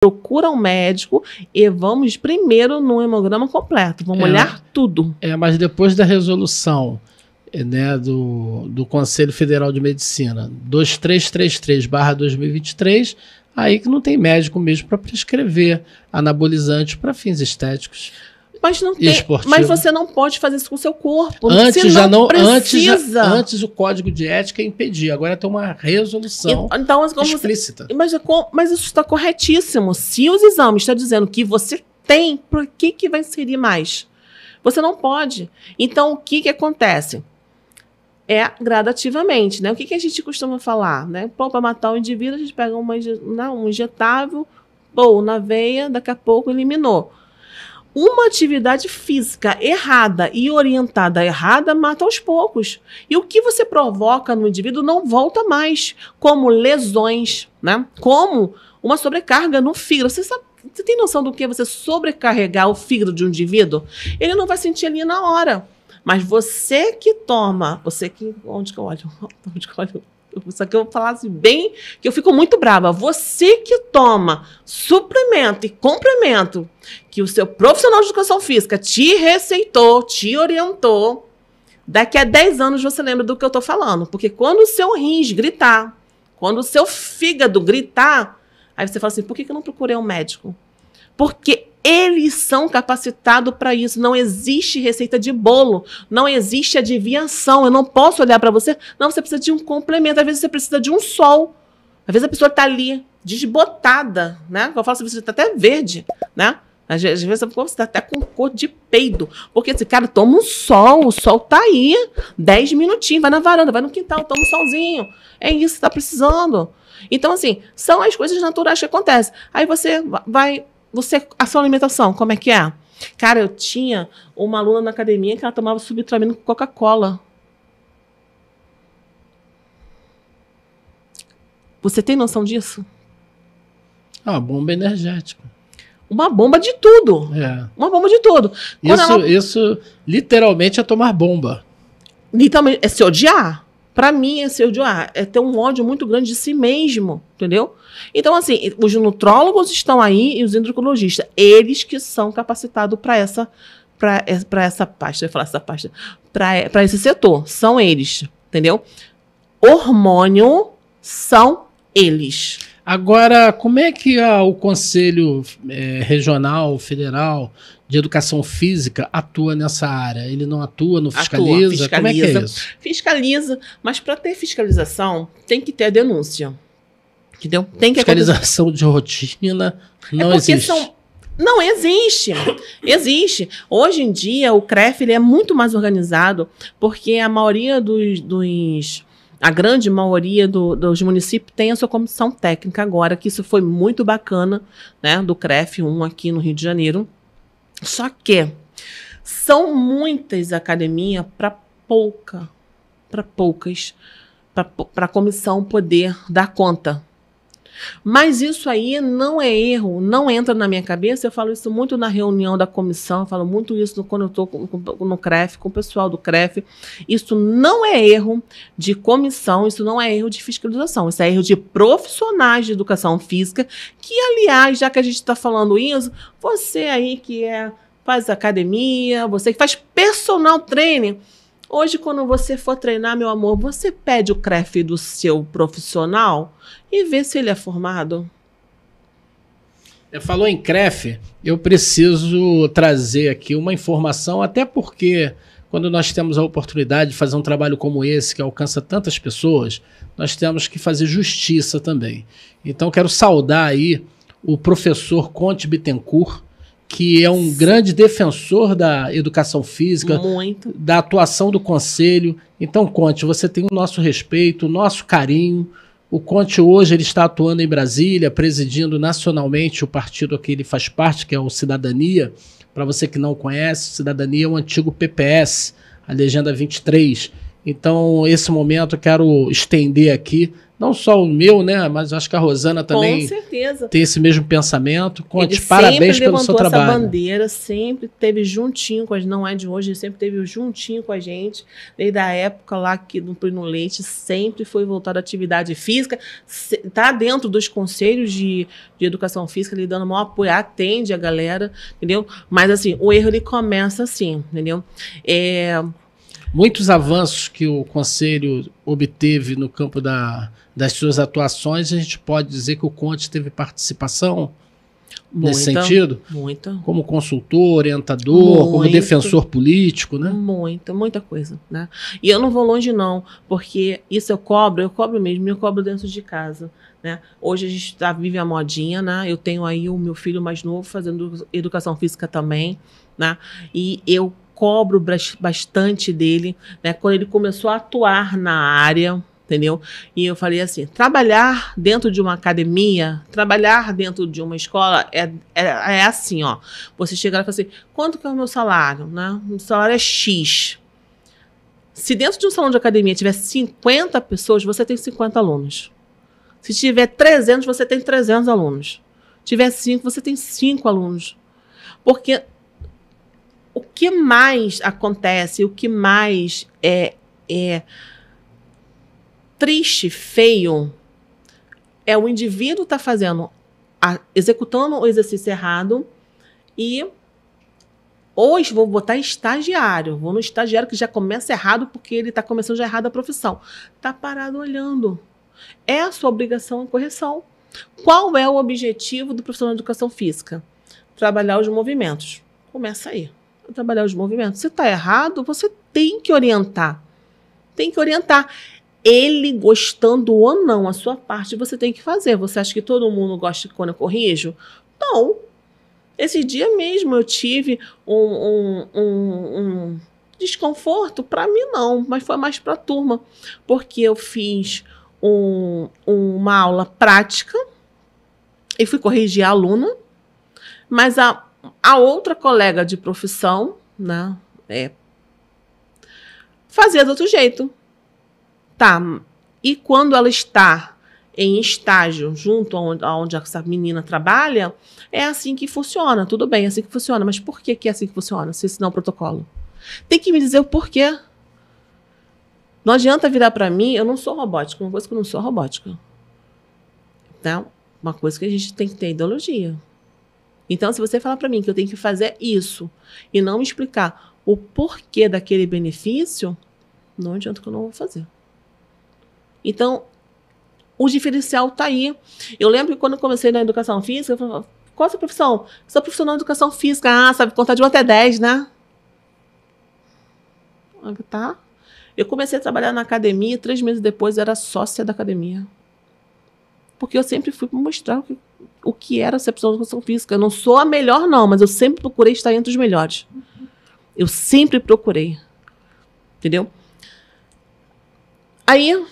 procura um médico e vamos primeiro no hemograma completo. Vamos olhar tudo. Mas depois da resolução, né, do Conselho Federal de Medicina 2333/2023, aí que não tem médico mesmo para prescrever anabolizante para fins estéticos. Mas não tem, mas você não pode fazer isso com o seu corpo. Antes o código de ética impedia. Agora tem uma resolução então, explícita. Mas isso está corretíssimo. Se os exames estão dizendo que você tem, por que vai inserir mais? Você não pode. Então, o que acontece? É gradativamente, né? O que a gente costuma falar, né? Para matar o indivíduo, a gente pega um injetável, ou na veia, daqui a pouco eliminou. Uma atividade física errada e orientada errada mata aos poucos. E o que você provoca no indivíduo não volta mais, como lesões, né? Como uma sobrecarga no fígado. Você tem noção do que é você sobrecarregar o fígado de um indivíduo? Ele não vai sentir ali na hora. Mas você que toma, onde que eu olho? Só que eu vou falar assim bem, que eu fico muito brava. Você que toma suplemento e complemento que o seu profissional de educação física te receitou, te orientou, daqui a 10 anos você lembra do que eu estou falando. Porque quando o seu rins gritar, quando o seu fígado gritar, aí você fala assim, por que eu não procurei um médico? Porque eles são capacitados para isso. Não existe receita de bolo. Não existe adivinhação. Eu não posso olhar para você. Não, você precisa de um complemento. Às vezes você precisa de um sol. Às vezes a pessoa está ali, desbotada, né? Eu falo assim, você está até verde, né? Às vezes você está até com cor de peido. Porque esse cara toma um sol. O sol está aí. 10 minutinhos. Vai na varanda, vai no quintal, toma um solzinho. É isso que está precisando. Então, assim, são as coisas naturais que acontecem. Aí você vai... a sua alimentação, como é que é? Cara, eu tinha uma aluna na academia que ela tomava subtramina com Coca-Cola. Você tem noção disso? Uma bomba energética. Uma bomba de tudo. Uma bomba de tudo. Isso literalmente é tomar bomba. Literalmente, é se odiar. Pra mim, é se odiar. É ter um ódio muito grande de si mesmo, entendeu? Então, assim, os nutrólogos estão aí e os endocrinologistas, eles que são capacitados para essa pasta, eu ia falar essa pasta, para esse setor, são eles, entendeu? Hormônio são eles. Agora, como é que o Conselho Regional, Federal de Educação Física atua nessa área? Ele não atua, não fiscaliza? Como é que é isso? Fiscaliza, mas para ter fiscalização tem que ter a denúncia. Entendeu? Tem que fiscalização de rotina não existe. Não existe. Existe. Hoje em dia, o CREF ele é muito mais organizado, porque a maioria a grande maioria dos municípios tem a sua comissão técnica agora, que isso foi muito bacana, né? Do CREF 1 aqui no Rio de Janeiro. Só que são muitas academias para poucas, para a comissão poder dar conta. Mas isso aí não é erro, não entra na minha cabeça. Eu falo isso muito na reunião da comissão, eu falo muito isso quando eu estou no CREF, com o pessoal do CREF. Isso não é erro de comissão, isso não é erro de fiscalização, isso é erro de profissionais de educação física, que, aliás, já que a gente está falando isso, você aí que faz academia, você que faz personal training, hoje, quando você for treinar, meu amor, você pede o CREF do seu profissional e vê se ele é formado. Falou em CREF, eu preciso trazer aqui uma informação, até porque quando nós temos a oportunidade de fazer um trabalho como esse, que alcança tantas pessoas, nós temos que fazer justiça também. Então, quero saudar aí o professor Conte Bittencourt, que é um grande defensor da educação física, da atuação do conselho. Então, Conte, você tem o nosso respeito, o nosso carinho. O Conte hoje ele está atuando em Brasília, presidindo nacionalmente o partido a que ele faz parte, que é o Cidadania. Para você que não conhece, Cidadania é o antigo PPS, a Legenda 23. Então, esse momento eu quero estender aqui, não só o meu, né, mas eu acho que a Rosana também com certeza tem esse mesmo pensamento. Conte, ele parabéns sempre pelo seu levantou essa trabalho. bandeira, sempre teve juntinho com a gente, não é de hoje, ele sempre teve juntinho com a gente, desde a época lá que no Pleno Leite sempre foi voltado à atividade física, tá dentro dos conselhos de educação física, ele dando maior apoio, atende a galera, entendeu? Mas assim, o erro ele começa assim, entendeu? Muitos avanços que o Conselho obteve no campo das suas atuações, a gente pode dizer que o Conte teve participação nesse sentido? Muita. Como consultor, orientador, como defensor político, né? Muita coisa, né? E eu não vou longe não, porque isso eu cobro mesmo, eu cobro dentro de casa, né? Hoje a gente vive a modinha, né? Eu tenho aí o meu filho mais novo fazendo educação física também, né? E eu cobro bastante dele, né? Quando ele começou a atuar na área, entendeu? E eu falei assim, trabalhar dentro de uma academia, trabalhar dentro de uma escola é assim, ó. Você chega lá e fala assim, quanto que é o meu salário, né? O salário é X. Se dentro de um salão de academia tiver 50 pessoas, você tem 50 alunos. Se tiver 300, você tem 300 alunos. Se tiver 5, você tem 5 alunos. Porque o que mais acontece, o que mais é triste, feio, é o indivíduo estar executando o exercício errado e hoje vou botar estagiário, vou no estagiário que já começa errado porque ele está começando já errado a profissão. Está parado olhando. É a sua obrigação a correção. Qual é o objetivo do profissional de educação física? Trabalhar os movimentos. Começa aí. Trabalhar os movimentos. Se está errado, você tem que orientar. Tem que orientar. Ele gostando ou não, a sua parte você tem que fazer. Você acha que todo mundo gosta quando eu corrijo? Não. Esse dia mesmo eu tive um desconforto, para mim não, mas foi mais para a turma, porque eu fiz uma aula prática e fui corrigir a aluna, mas a outra colega de profissão, né, fazia de outro jeito. Tá, e quando ela está em estágio junto aonde essa menina trabalha, é assim que funciona, tudo bem, é assim que funciona, mas por que é assim que funciona, se esse não é o protocolo? Tem que me dizer o porquê. Não adianta virar para mim, eu não sou robótica, uma coisa que eu não sou robótica. Tá? Uma coisa que a gente tem que ter ideologia. Então, se você falar para mim que eu tenho que fazer isso e não me explicar o porquê daquele benefício, não adianta que eu não vou fazer. Então, o diferencial está aí. Eu lembro que quando eu comecei na educação física, eu falava, qual é a sua profissão? Sou profissional de educação física. Ah, sabe contar de 1 até 10, né? Tá. Eu comecei a trabalhar na academia e 3 meses depois eu era sócia da academia. Porque eu sempre fui para mostrar o que era ser profissional de educação física. Eu não sou a melhor, não, mas eu sempre procurei estar entre os melhores. Eu sempre procurei. Entendeu? Aí...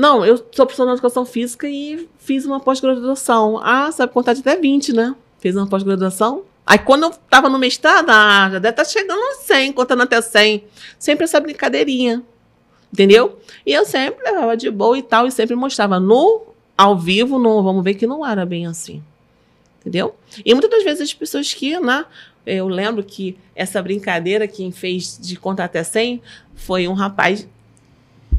Não, eu sou profissional de educação física e fiz uma pós-graduação. Ah, sabe contar de até 20, né? Fiz uma pós-graduação. Aí, quando eu estava no mestrado, já deve estar chegando a 100, contando até 100. Sempre essa brincadeirinha, entendeu? E eu sempre levava de boa e tal, e sempre mostrava ao vivo, vamos ver que não era bem assim, entendeu? E muitas das vezes as pessoas que, né? Eu lembro que essa brincadeira, quem fez de contar até 100, foi um rapaz...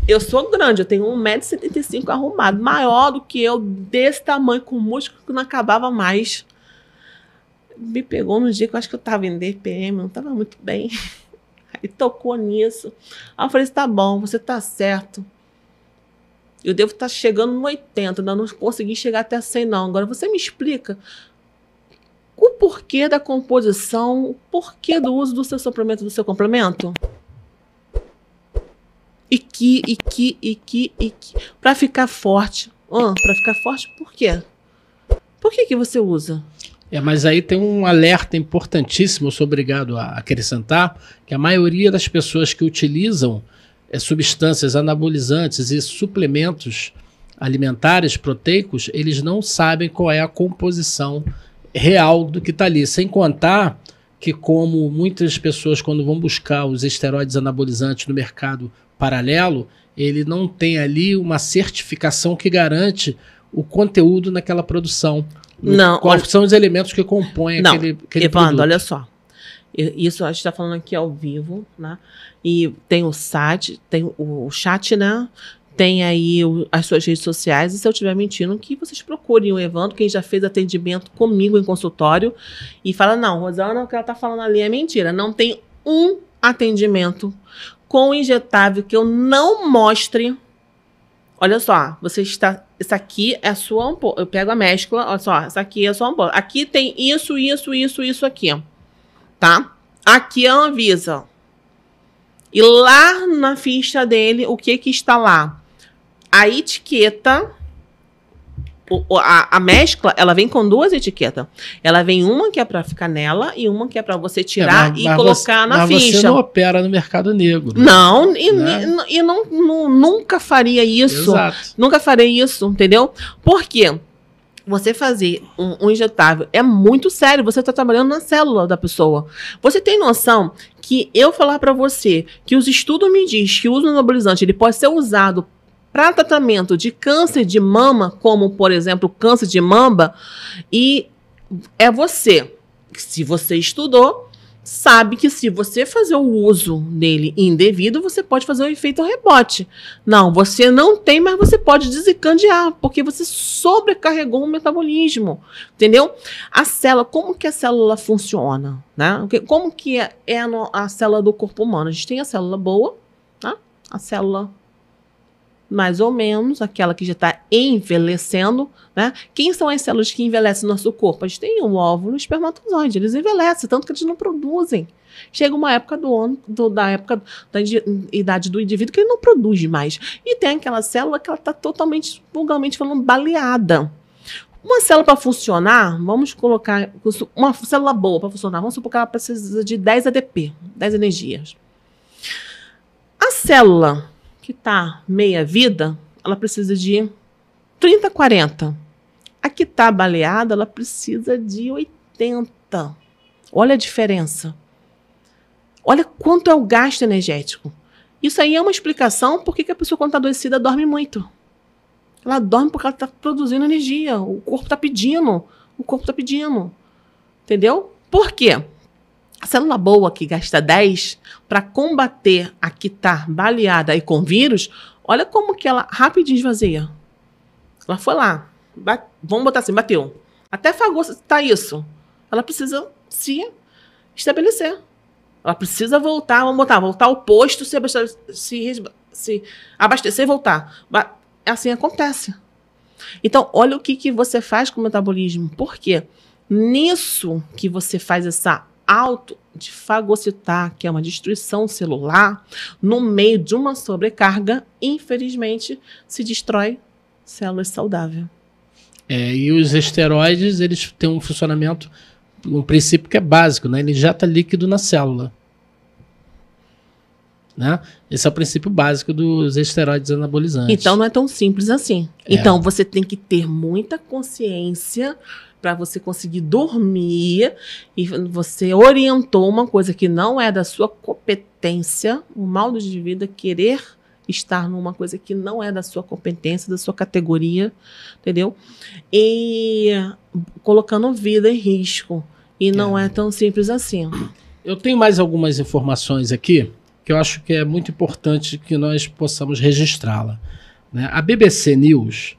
Eu sou grande, eu tenho 1,75 m arrumado, maior do que eu, desse tamanho, com músculo que não acabava mais. Me pegou no dia que eu acho que eu estava em DPM, não estava muito bem. Aí tocou nisso. Aí eu falei, tá bom, você tá certo. Eu devo estar chegando no 80, ainda não consegui chegar até 100 não. Agora você me explica o porquê da composição, o porquê do uso do seu suplemento, do seu complemento? Para ficar forte. Para ficar forte, por quê? Por que você usa? Mas aí tem um alerta importantíssimo, eu sou obrigado a acrescentar, que a maioria das pessoas que utilizam substâncias anabolizantes e suplementos alimentares, proteicos, eles não sabem qual é a composição real do que está ali. Sem contar que, como muitas pessoas, quando vão buscar os esteroides anabolizantes no mercado paralelo, ele não tem ali uma certificação que garante o conteúdo naquela produção. Não, Quais são os elementos que compõem aquele Evandro, produto? olha só. Isso a gente está falando aqui ao vivo, né? E tem o site, tem o chat, né? Tem aí as suas redes sociais. E se eu estiver mentindo, que vocês procurem o Evandro, quem já fez atendimento comigo em consultório, e fala, não, Rosana, o que ela está falando ali é mentira. Não tem um atendimento com injetável que eu não mostre. Olha só, você está... Isso aqui é a sua ampola. Eu pego a mescla, olha só, essa aqui é a sua ampola. Aqui tem isso aqui, ó. Tá? Aqui é a Anvisa. E lá na ficha dele, o que está lá? A etiqueta, a mescla, ela vem com duas etiquetas. Ela vem uma que é para ficar nela e uma que é para você tirar e colocar na ficha. Mas você não opera no mercado negro. Não, e nunca faria isso. Exato. Nunca farei isso, entendeu? Por quê? Você fazer um injetável é muito sério. Você está trabalhando na célula da pessoa. Você tem noção que eu falar para você que os estudos me diz que o uso anabolizante ele pode ser usado para tratamento de câncer de mama, como, por exemplo, câncer de mama, e é você, se você estudou, sabe que se você fazer o uso dele indevido, você pode fazer um efeito rebote. Não, você não tem, mas você pode desencadear, porque você sobrecarregou o metabolismo, entendeu? A célula, como que a célula funciona, né? Como que é a célula do corpo humano? A gente tem a célula boa, tá? A célula mais ou menos, aquela que já está envelhecendo, né? Quem são as células que envelhecem no nosso corpo? A gente tem o óvulo e o espermatozoide, eles envelhecem, tanto que eles não produzem. Chega uma época da idade do indivíduo que ele não produz mais. E tem aquela célula que ela está totalmente, vulgarmente falando, baleada. Uma célula para funcionar, vamos colocar uma célula boa para funcionar, vamos supor que ela precisa de 10 ADP, 10 energias. A célula que está meia vida, ela precisa de 30, 40. A que está baleada, ela precisa de 80. Olha a diferença. Olha quanto é o gasto energético. Isso aí é uma explicação por que a pessoa, quando está adoecida, dorme muito. Ela dorme porque ela está produzindo energia. O corpo está pedindo. Entendeu? Por quê? A célula boa que gasta 10 para combater a que está baleada e com vírus, olha como que ela rapidinho esvazia. Ela foi lá, vamos botar assim, bateu. Até fagocitar isso. Ela precisa se estabelecer. Ela precisa voltar, voltar ao posto, se abastecer e voltar. Assim acontece. Então, olha o que você faz com o metabolismo. Por quê? Nisso que você faz essa de fagocitar, que é uma destruição celular, no meio de uma sobrecarga, infelizmente, se destrói células saudáveis. E os esteroides, eles têm um funcionamento, um princípio que é básico, né? Ele injeta líquido na célula. Né? Esse é o princípio básico dos esteroides anabolizantes. Então, não é tão simples assim. Então, você tem que ter muita consciência para você conseguir dormir, e você orientou uma coisa que não é da sua competência, o modo de vida, querer estar numa coisa que não é da sua competência, da sua categoria, entendeu? E colocando vida em risco. E não é tão simples assim. Eu tenho mais algumas informações aqui que eu acho que é muito importante que nós possamos registrá-la. Né? A BBC News,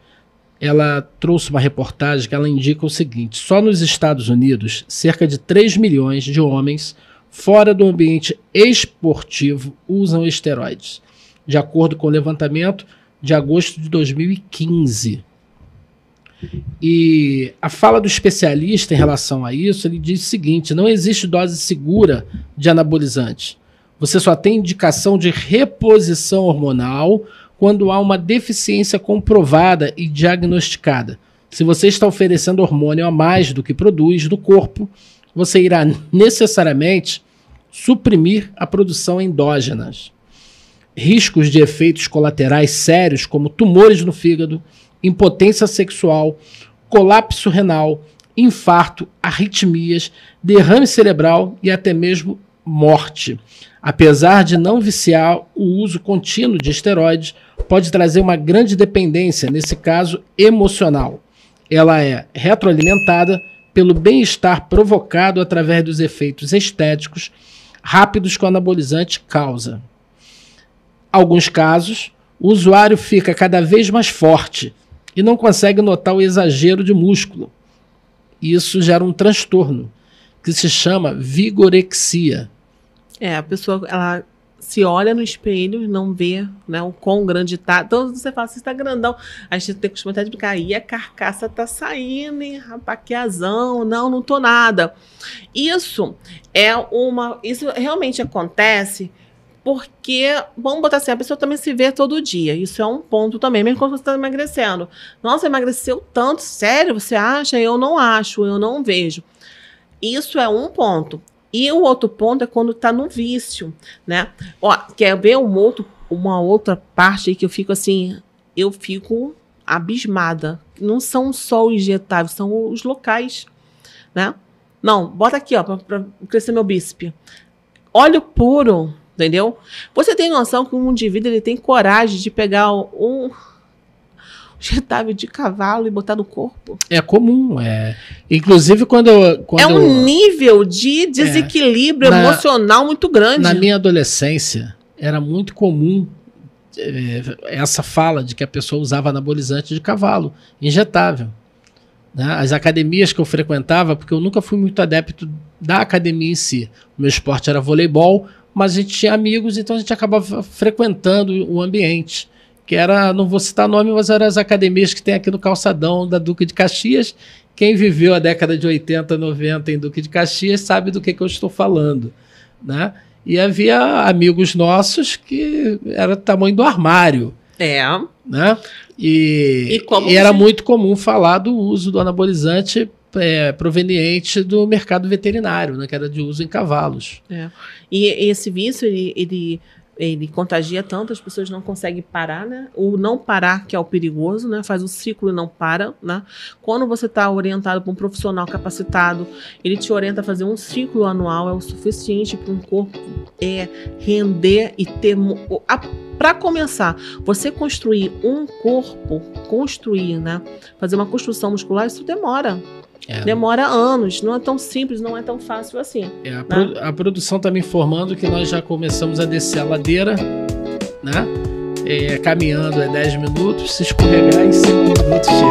ela trouxe uma reportagem que ela indica o seguinte: só nos Estados Unidos, cerca de 3 milhões de homens fora do ambiente esportivo usam esteroides, de acordo com o levantamento de agosto de 2015. E a fala do especialista em relação a isso, ele diz o seguinte: não existe dose segura de anabolizante. Você só tem indicação de reposição hormonal quando há uma deficiência comprovada e diagnosticada. Se você está oferecendo hormônio a mais do que produz no corpo, você irá necessariamente suprimir a produção endógena. Riscos de efeitos colaterais sérios, como tumores no fígado, impotência sexual, colapso renal, infarto, arritmias, derrame cerebral e até mesmo morte. Apesar de não viciar, o uso contínuo de esteroides pode trazer uma grande dependência, nesse caso emocional. Ela é retroalimentada pelo bem-estar provocado através dos efeitos estéticos rápidos que o anabolizante causa. Alguns casos, o usuário fica cada vez mais forte e não consegue notar o exagero de músculo. Isso gera um transtorno que se chama vigorexia. A pessoa, ela se olha no espelho e não vê, né, o quão grande tá. Então você fala, você tá grandão. A gente tem que costumar de brincar, aí a carcaça tá saindo, hein, rapaquiazão, não tô nada. Isso realmente acontece porque, vamos botar assim, a pessoa também se vê todo dia. Isso é um ponto também, mesmo quando você está emagrecendo. Nossa, emagreceu tanto, sério, você acha? Eu não acho, eu não vejo. Isso é um ponto. E o outro ponto é quando está no vício, né? Ó, quer ver uma outra parte aí que eu fico assim, eu fico abismada. Não são só os injetáveis, são os locais, né? Não, bota aqui, ó, para crescer meu bíceps. Óleo puro, entendeu? Você tem noção que um indivíduo ele tem coragem de pegar um injetável de cavalo e botar no corpo? É comum, inclusive quando é um nível de desequilíbrio emocional muito grande. Na minha adolescência, era muito comum essa fala de que a pessoa usava anabolizante de cavalo, injetável. Né? As academias que eu frequentava, porque eu nunca fui muito adepto da academia em si. O meu esporte era voleibol, mas a gente tinha amigos, então a gente acabava frequentando o ambiente. Que era, não vou citar nome, mas eram as academias que tem aqui no calçadão da Duque de Caxias. Quem viveu a década de 80, 90 em Duque de Caxias sabe do que eu estou falando, né? E havia amigos nossos que era do tamanho do armário. Né? E era muito comum falar do uso do anabolizante proveniente do mercado veterinário, né? Que era de uso em cavalos. E esse vício, ele contagia tanto, as pessoas não conseguem parar, né? O não parar, que é o perigoso, né? Faz o ciclo e não para, né? Quando você está orientado por um profissional capacitado, ele te orienta a fazer um ciclo anual, é o suficiente para um corpo render e ter... Para começar, você construir um corpo, né? Fazer uma construção muscular, isso demora. Demora anos, não é tão simples, não é tão fácil assim. A produção está me informando que nós já começamos a descer a ladeira, né? Caminhando 10 minutos, se escorregar em 5 minutos chega.